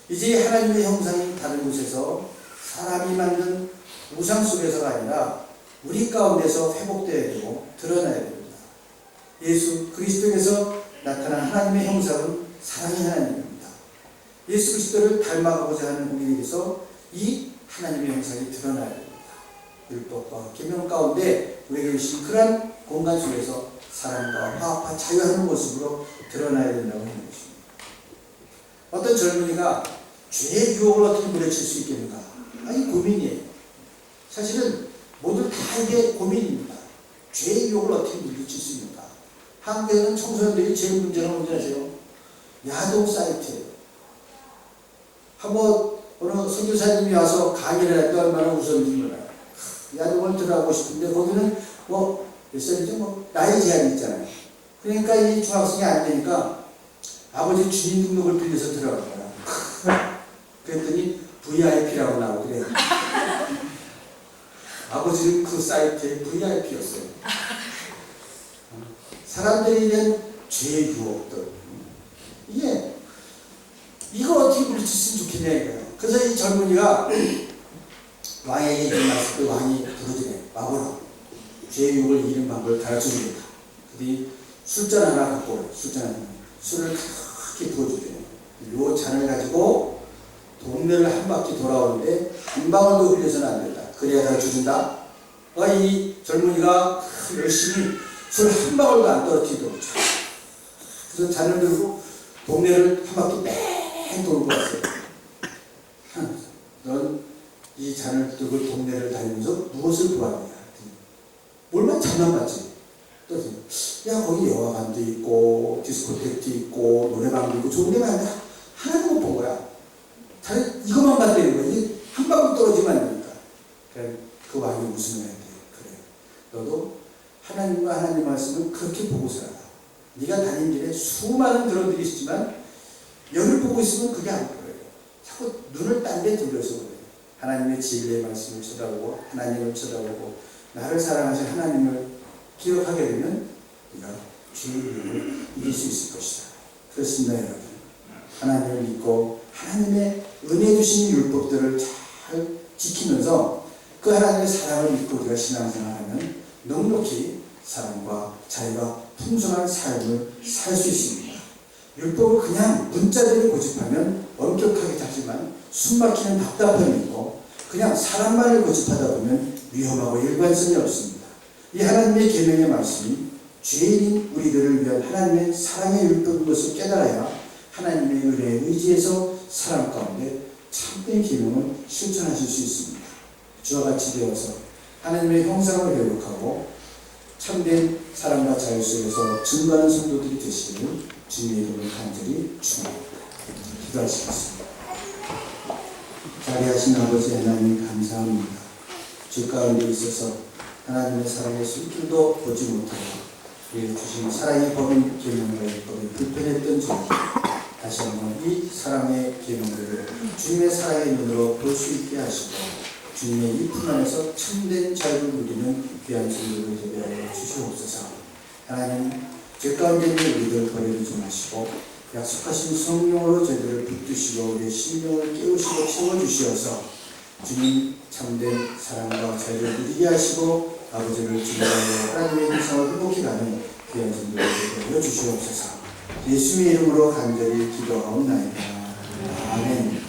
이제 하나님의 형상이 다른 곳에서 사람이 만든 우상 속에서가 아니라 우리 가운데서 회복되어야 되고 드러나야 됩니다. 예수 그리스도에서 나타난 하나님의 형상은 사랑의 하나님입니다. 예수 그리스도를 닮아가고자 하는 우리에게서 이 하나님의 형상이 드러나야 됩니다. 율법과 계명 가운데 우리에게 주신 그런 공간 속에서 사랑과 화합과 자유하는 모습으로 드러나야 된다고 하는 것입니다. 어떤 젊은이가 죄의 유혹을 어떻게 물리칠 수 있겠는가? 아니, 고민이에요. 사실은 모두 다 이게 고민입니다. 죄의 유혹을 어떻게 물리칠 수 있는가? 한국에는 청소년들이 제일 문제는 뭔지 아세요? 야동 사이트예요. 한번 어느 선교사님이 와서 강의를 할 때 얼마나 웃었는지 몰라요. 야동을 들어가고 싶은데 거기는 몇 살이죠? 나이 제한이 있잖아요. 그러니까 이 중학생이 안 되니까 아버지 주민등록을 빌려서 들어간 거야. 그랬더니 VIP라고 나오더래요. 아버지는 그 사이트에 VIP였어요. 사람들이 이런 죄의 유혹들, 이거 어떻게 물리쳤으면 좋겠냐 이거예요. 그래서 이 젊은이가 왕에게 일어났을 때 왕이 부르더래. 와보라. 죄의 유혹을 이기는 방법을 가르쳐주겠다. 그들이 술잔 하나 갖고 오래. 술을 크게 부어주더래. 요 잔을 가지고 동네를 한 바퀴 돌아오는데 한 방울도 흘려서는 안 된다. 그래야 가르쳐준다. 이 젊은이가 열심히 술 한 방울도 안 떨어뜨리도록. 그래서 잔을 들고 동네를 한 바퀴 뺑 돌고 왔어요. 넌 이 잔을 들고 동네를 다니면서 무엇을 보았냐? 뭘만 잔만 봤지. 야, 거기 영화관도 있고 디스코텍도 있고 노래방도 있고 좋은 데만 하나도 못 본 거야. 다른 이것만 봤다는 거야. 이게 한 방울 떨어지면 안 되니까. 그 왕이 무슨 말인데? 그래. 너도 하나님과 하나님 말씀을 그렇게 보고 살아라. 네가 다닌 길에 수많은 그런 일이 있지만 여기를 보고 있으면 그게 안 보여요. 자꾸 눈을 딴 데 돌려서 그래요. 하나님의 진리의 말씀을 쳐다보고 하나님을 쳐다보고 나를 사랑하신 하나님을 기억하게 되면 네가 죄의 유혹을 이길 수 있을 것이다. 그렇습니다, 여러분. 하나님을 믿고 하나님의 은혜 주신 율법들을 잘 지키면서 그 하나님의 사랑을 믿고 우리가 신앙생활하면 넉넉히 사랑과 자유가 풍성한 삶을 살 수 있습니다. 율법을 그냥 문자대로 고집하면 엄격하게 하지만 숨막히는 답답함이 있고 그냥 사람만을 고집하다 보면 위험하고 일관성이 없습니다. 이 하나님의 계명의 말씀이 죄인인 우리들을 위한 하나님의 사랑의 율법인 것을 깨달아야 하나님의 은혜에 의지해서 사람 가운데 참된 계명을 실천하실 수 있습니다. 주와 같이 되어서 하나님의 형상을 회복하고 참된 사랑과 자유 속에서 증거하는 성도들이 되시기를 주님의 이름을 간절히 축원합니다. 기도하시겠습니다. 자리하신 아버지 하나님 감사합니다. 주 가운데 있어서 하나님의 사랑의 손길도 보지 못하고 우리에게 주신 사랑의 법인 계명과 율법이 불편했던 저희 다시 한번 이 사랑의 계명들을 주님의 사랑의 눈으로 볼 수 있게 하시고 주님의 이 품 안에서 참된 자유를 누리는 귀한 성도를 되게 하여 주시옵소서. 하나님 죄 가운데 있는 우리들 버리지 마시고 약속하신 성령으로 저희들을 붙드시고 우리의 심령을 깨우시고 채워주시어서 주님 참된 사랑과 자유를 누리게 하시고 아버지를 주님의 하나님의 형상을 회복해가는 귀한 성도를 되게 하여 주시옵소서. 예수의 이름으로 간절히 기도하옵나이다. 아멘.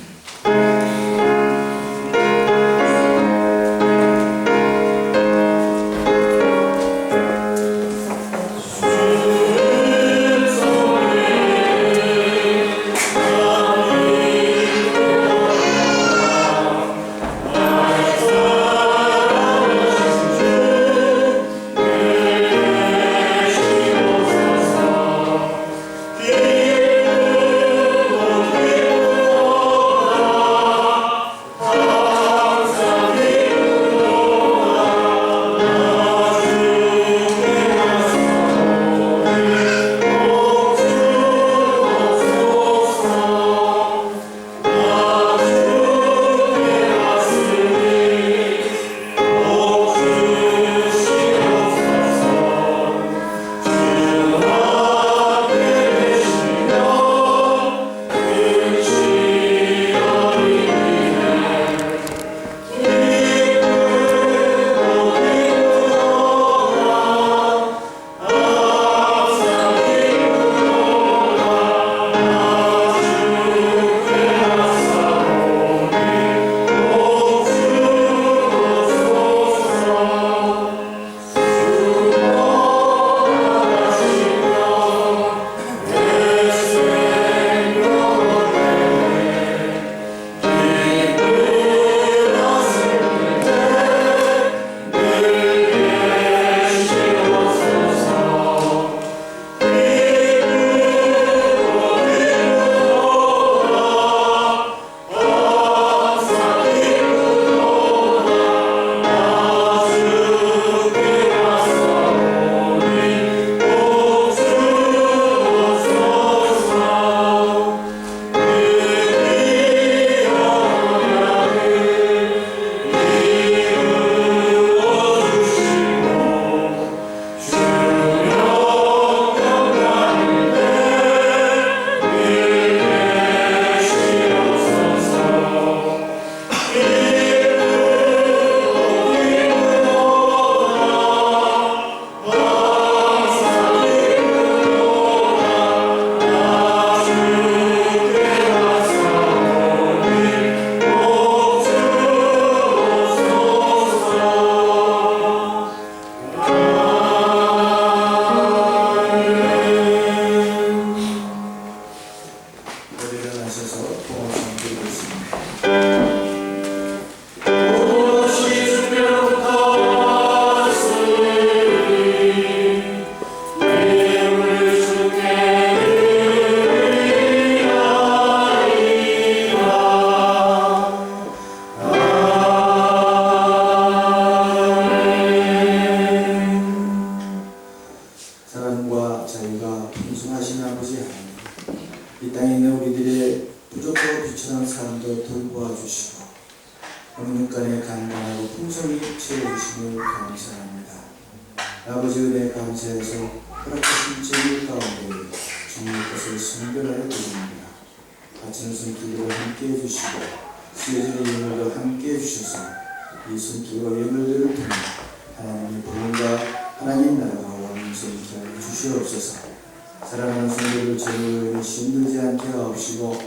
은혜 강건하고 풍성히 채워주심을 감사합니다. 아버지 은혜 감사해서 허락하신 제물 가운데 주님의 것을 선별하여 드립니다. 바치는 손길로 함께해 주시고 쓰여지는 예물도 함께해 주셔서 이 손길과 예물들을 통해 하나님의 부흥과 하나님 나라가 왕성히 하여 주시옵소서. 사랑하는 성도들 제물을 힘들지 않게 하옵시고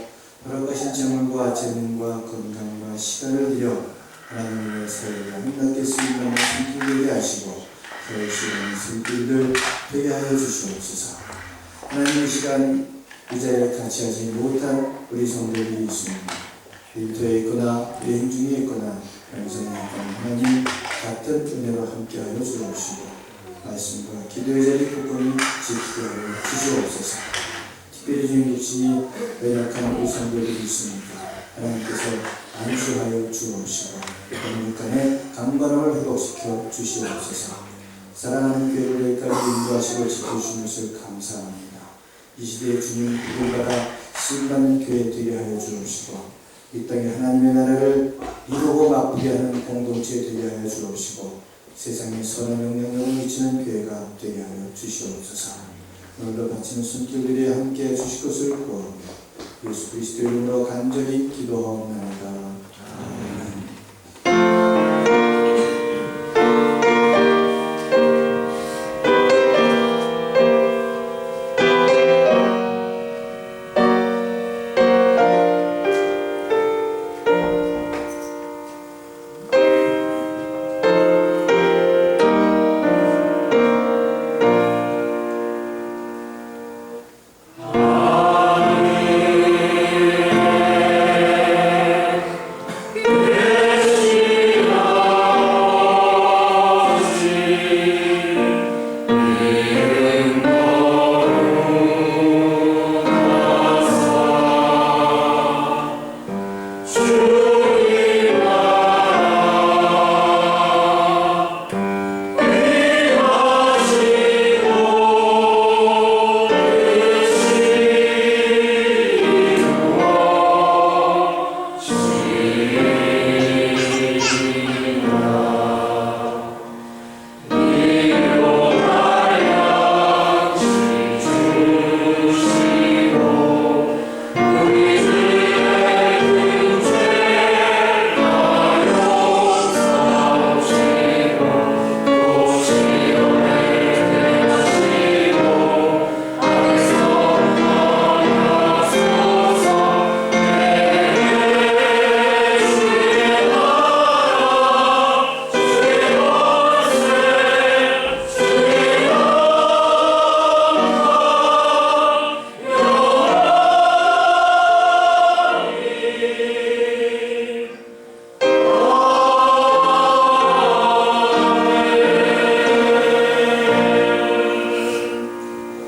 허락하신 제물과 재능과 건강과 시간을 들여 하나님의 사회를 아름답게 쓰임하는 손길 되게 하시고 결실하는 손길들 되게 하여 주시옵소서. 하나님의 시간 이 자리에 같이 하지 못한 우리 성도들이 있습니다. 일터에 있거나 여행 중에 있거나 영성에 있거나 하나님 같은 은혜로 함께하여 주옵시고 말씀과 기도의 자리 굳건히 지키게 하여 주시옵소서. 특별히 주님 육신이 연약한 우리 성도들이 있습니다. 하나님께서 안수하여 주옵시고 건강에 강건함을 회복시켜 주시옵소서. 사랑하는 교회를 여기까지 인도하시고 지켜주신 것을 감사합니다. 이 시대에 주님 부름받아 쓰임받는 교회 되게 하여 주옵시고 이 땅에 하나님의 나라를 이루고 바쁘게 하는 공동체 되게 하여 주옵시고 세상에 선한 영향력을 미치는 교회가 되게 하여 주시옵소서. 오늘도 바치는 손길들이 함께 해 주실 것을 구하며 예수 그리스도의 이름으로 간절히 기도하옵나이다. 아멘.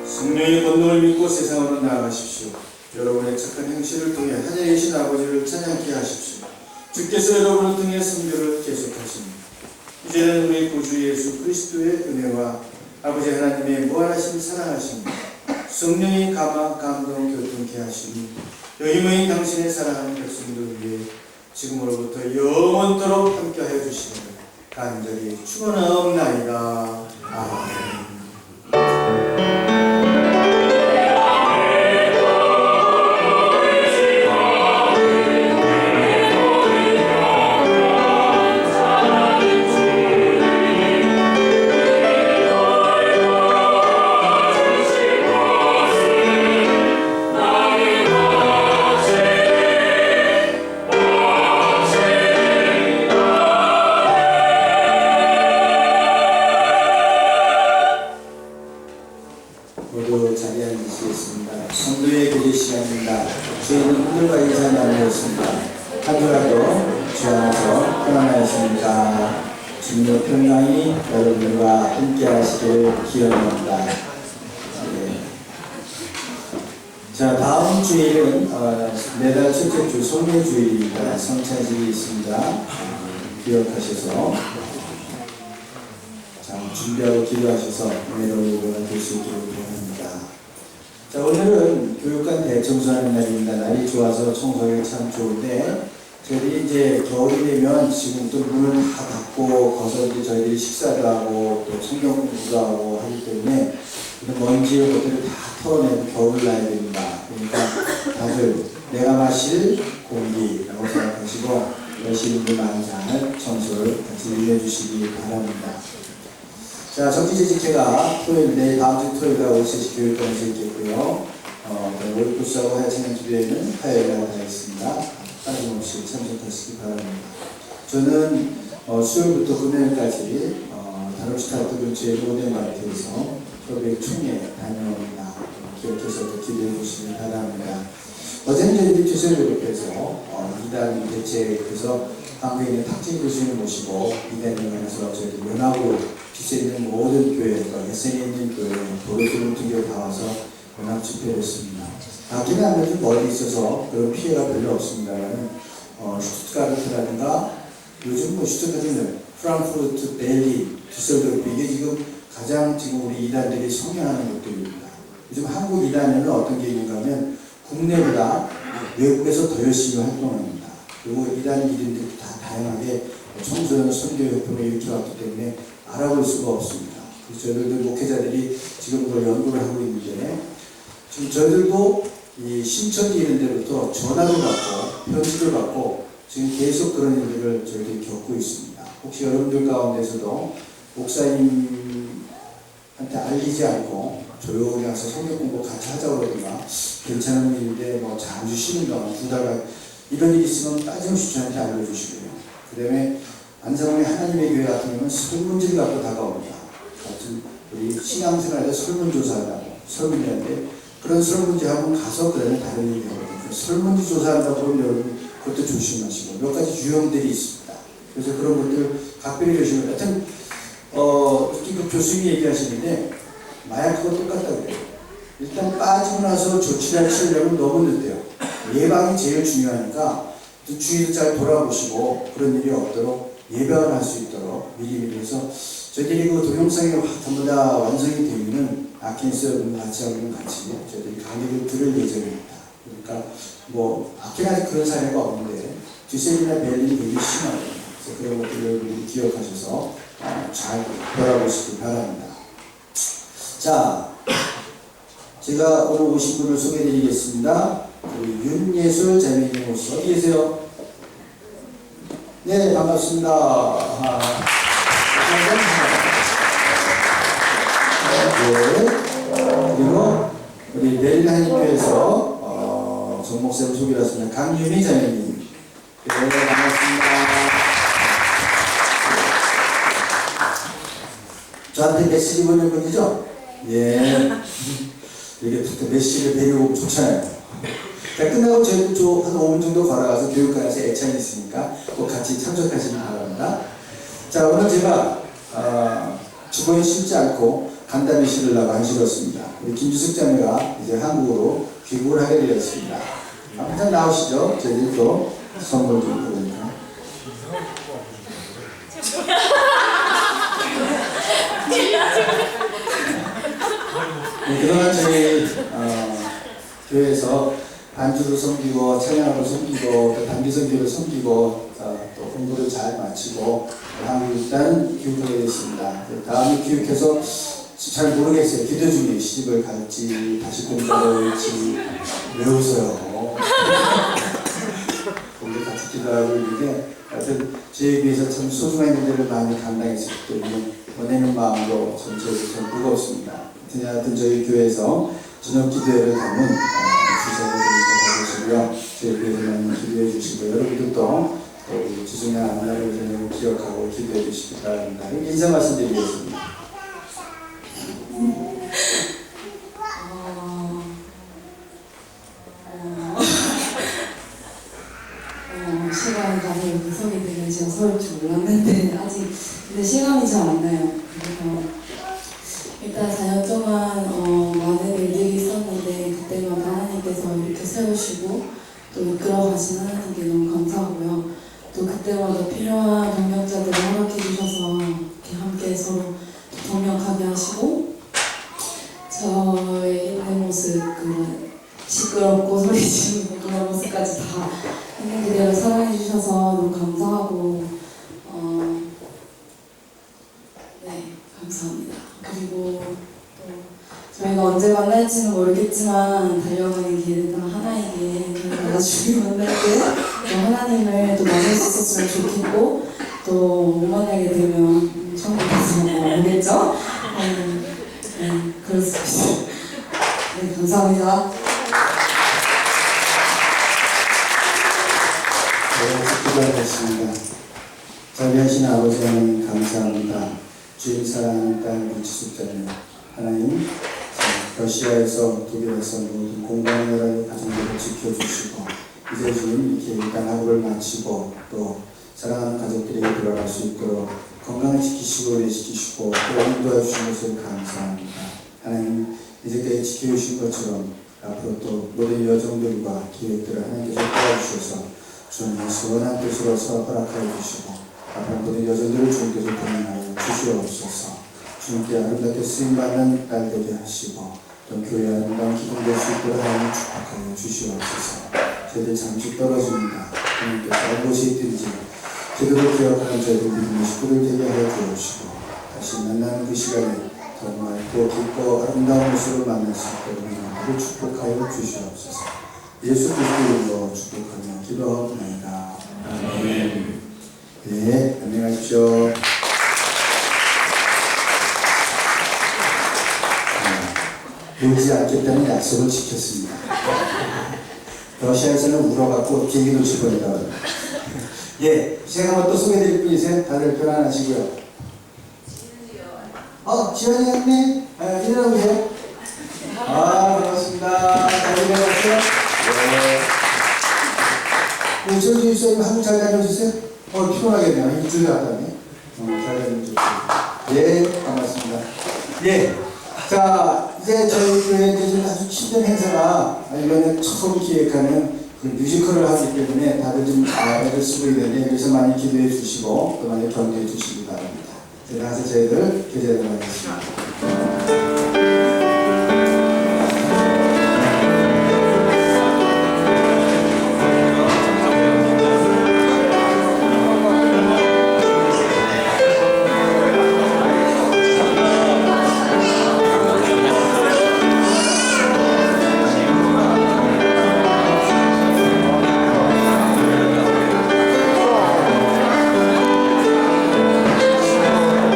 성령의 권능을 믿고 세상으로 나아가십시오. 여러분의 착한 행실을 통해 하늘에 계신 아버지를 찬양케 하십시오. 주께서 여러분을 통해 선교를 계속하십니다. 이제는 우리 구주 예수 그리스도의 은혜와 아버지 하나님의 무한하신 사랑하심이 성령이 감동 교통케 하시니 여기 모인 당신의 사랑하는 백성들 위해 지금으로부터 영원토록 함께하여 주시기를 간절히 축원하옵나이다. 아멘. 모두 자리에 앉으시겠습니다. 성도의 교제 시간입니다. 주의는 분들과 인사 나누었습니다. 한 주라도 주 안에서 평안하였습니까? 주님의 평강이 여러분들과 함께 하시기를 기원합니다. 네. 자, 다음 주일은 매달 첫째 주 성례주일입니다. 성찬식이 있습니다. 기억하셔서 준비하고 기도하셔서 은혜로운 예배가 될 수 있기를 바랍니다. 자, 오늘은 교육관 대청소하는 날입니다. 날이 좋아서 청소하기 참 좋은데 저희들이 이제 겨울이 되면 지금부터 문을 다 닫고 거기서 이제 저희들이 식사도 하고 또 성경 공부도 하고 하기 때문에 이런 먼지의 것들을 다 털어내고 겨울을 나야 됩니다. 그러니까 다들 내가 마실 공기라고 생각하시고 열심히 만장을 청소를 같이 일해주시기 바랍니다. 자, 정기재직회가 토요일, 내일 다음 주 토요일에 오세시 교육관에서 있겠고요. 월급수하고 하여찬양주에는 화요일에 하겠습니다. 빠짐없이 참석하시기 바랍니다. 저는 수요일부터 금요일까지 다루시타트 근처의 로덴마트에서 협의 총회 다녀옵니다. 기억해서 기대해 주시기 바랍니다. 어제는 저희들이 주설교육에서 이단 대책에서 한국에 있는 탁진 교수님을 모시고 이단에 관해서 저희들 연합으로 기세에 있는 모든 교회가 SN에 있는 교회, 도로교회 같은 교회 다 와서 연합 집회를 했습니다. 밖에는 아무래도 멀리 있어서 그런 피해가 별로 없습니다만 슈투트가르트라든가 요즘 슈투트가르트는 프랑크푸르트, 벨린, düsseldorf 이게 지금 가장 지금 우리 이단들이 성행하는 곳들입니다. 요즘 한국 이단에는 어떤 게 있는가 하면 국내보다 외국에서 더 열심히 활동합니다. 그리고 이단 이름들이 다 다양하게 청소년 선교협회를 일으켜왔기 때문에 알아볼 수가 없습니다. 그래서 저희들도 목회자들이 지금 그걸 연구를 하고 있는데 지금 저희들도 이 신천지 이런 데로부터 전화를 받고 편지를 받고 지금 계속 그런 일들을 저희들이 겪고 있습니다. 혹시 여러분들 가운데서도 목사님한테 알리지 않고 조용히 와서 성경 공부 같이 하자고 그러든가 괜찮은 일인데 뭐 잠시 쉬는 동안 2달간 이런 일이 있으면 빠짐없이 저한테 알려주시고요. 그 다음에 안성의 하나님의 교회 같은 경우는 설문지를 갖고 다가옵니다. 같은 우리 신앙생활에 설문조사하고 설문이라는데 그런 설문지 한번 가서 그 다음에 다른 얘기 하거든요. 설문지 조사한다고 그러면 여러분 그것도 조심하시고 몇 가지 유형들이 있습니다. 그래서 그런 것들 각별히 조심해요. 하여튼 특히 그 교수님이 얘기하시는데 마약하고 똑같다고 그래요. 일단 빠지고 나서 조치를 취하려면 너무 늦대요. 예방이 제일 중요하니까 주위를 잘 돌아보시고 그런 일이 없도록 예방을 할 수 있도록 미리미리 해서 저희들이 그 동영상이 전부 다 완성이 되면은 아킨스 여러분 같이 하고는 같이 저희들이 강의를 들을 예정입니다. 그러니까 뭐 아끼는 그런 사례가 없는데 düsseldorf이나 벨린이 되게 심하거든요. 그래서 그런 것들을 여러분이 기억하셔서 잘 돌아보시기 바랍니다. 자, 제가 오늘 오신 분을 소개해드리겠습니다. 윤예술 자매님 오시 어디 계세요? 네, 반갑습니다. 네, 그리고 우리 멜리하님께서 정 목사님 소개하셨습니다. 강윤희 자매님. 네, 반갑습니다. 저한테 메시지 보낸 분이죠? 예. 이게 메시지를 배우고 좋잖아요. 끝나고 저희도 한 5분 정도 걸어가서 교육관에서 애찬이 있으니까 꼭 같이 참석하시기 바랍니다. 자, 오늘 제가 주거에 쉽지 않고 간담회 실으려고 한시였습니다. 우리 김주숙 자매가 이제 한국으로 귀국을 하게 되었습니다. 한번 나오시죠. 저희들 또 선물 좀 보니까. 그동안 저희 교회에서 반주로 섬기고 찬양으로 섬기고 또 단기 선교를 섬기고 또 공부를 잘 마치고 한국 일단 귀국하게 됐습니다. 다음에 귀국해서 잘 모르겠어요. 기도 중에 시집을 갈지 다시 공부를 할지 왜 웃어요? 우리 같이 기도하고 있는데 하여튼 저에 비해서 참 소중한 일들을 많이 감당했기 때문에 보내는 마음으로 전체적으로 참 무겁습니다. 하여튼 저희 교회에서 저녁 기도회를 담은 주사를 받으시고요. 저희 교회를 많이 기도해 주시고 여러분들도 우리 주중한 안날을 기억하고 기도해 주시기 바랍니다. 인사 말씀드리겠습니다. 시간이 가서 구성이 되면 제가 서울 줄 몰랐는데 아직 근데 시간이 잘 안 나요. 그래서 일단 4년 동안 많은 일들이 있었는데 그때마다 하나님께서 이렇게 세우시고 또 이끌어 가신 하나님께 너무 감사하고요. 또 그때마다 필요한 동력자들을 허락해 주셔서 이렇게 함께 서로 동력하게 하시고 저의 있는 모습 그런 시끄럽고 소리 지르고 그런 모습까지 다 있는 그대로 사랑해 주셔서 감사합니다. 그리고 또 저희가 언제 만날지는 모르겠지만 달려가는 길에 또 하나에게 저희가 나중에 만날 때 또 하나님을 또 만날 수 있었으면 좋겠고 또 못 만나게 되면 천국에서 오겠죠? 네, 그렇습니다. 네, 감사합니다. 네, 기도하겠습니다. 자비하신 아버지 하나님 감사합니다. 주님 사랑하는 딸 우치숙자님 하나님, 러시아에서 독일에서 모든 공부하는 나라의 가정들을 지켜주시고 이제 주님 이렇게 일단 학업을 마치고 또 사랑하는 가족들에게 돌아갈 수 있도록 건강을 지키시고 오래시키시고 또 인도해 주신 것을 감사합니다. 하나님, 이제까지 지켜주신 것처럼 앞으로 또 모든 여정들과 계획들을 하나님께서 도와주셔서 주님의 시원한 뜻으로서 허락하여 주시고 앞으로 모든 여정들을 주님께서 동행하여 주시옵소서. 주님께 아름답게 쓰임받는 딸 되게 하시고 또 교회 아름다운 기둥될 수 있도록 하나님 축복하여 주시옵소서. 저희들 잠시 떨어집니다. 하나님께서 어디에 있든지 제대로 기억하는 저희들 믿음의 식구들 되게 하여 주옵시고 다시 만나는 그 시간에 더 맑고 깊고 아름다운 모습으로 만날 수 있도록 하나님을 축복하여 주시옵소서. 예수 그리스도로 축복하며 기도하옵나이다. 아멘. 네, 안녕하십시오. 울지 않겠다는 약속을 지켰습니다. 러시아에서는 울어갖고 비행기 놓칠 뻔했다. 예, 제가 한번 또 소개해드릴 분이세요. 다들 편안하시고요. 지현이 형님, 인사해보세요. 반갑습니다. 잘 지내셨어요? 네. 조지 유수님 한국 잘 다녀오셨어요? 피곤하겠네요. 일주일 갔다니. 잘 다녀오셨어요. 예, 반갑습니다. 예. 자, 이제 저희 교회에 아주 친절 행사가 이번에 처음 기획하는 그 뮤지컬을 하기 때문에 다들 좀 애를 쓰고 있는데 그래서 많이 기도해 주시고 또 많이 격려해 주시기 바랍니다. 가서 저희들 교제를 하겠습니다.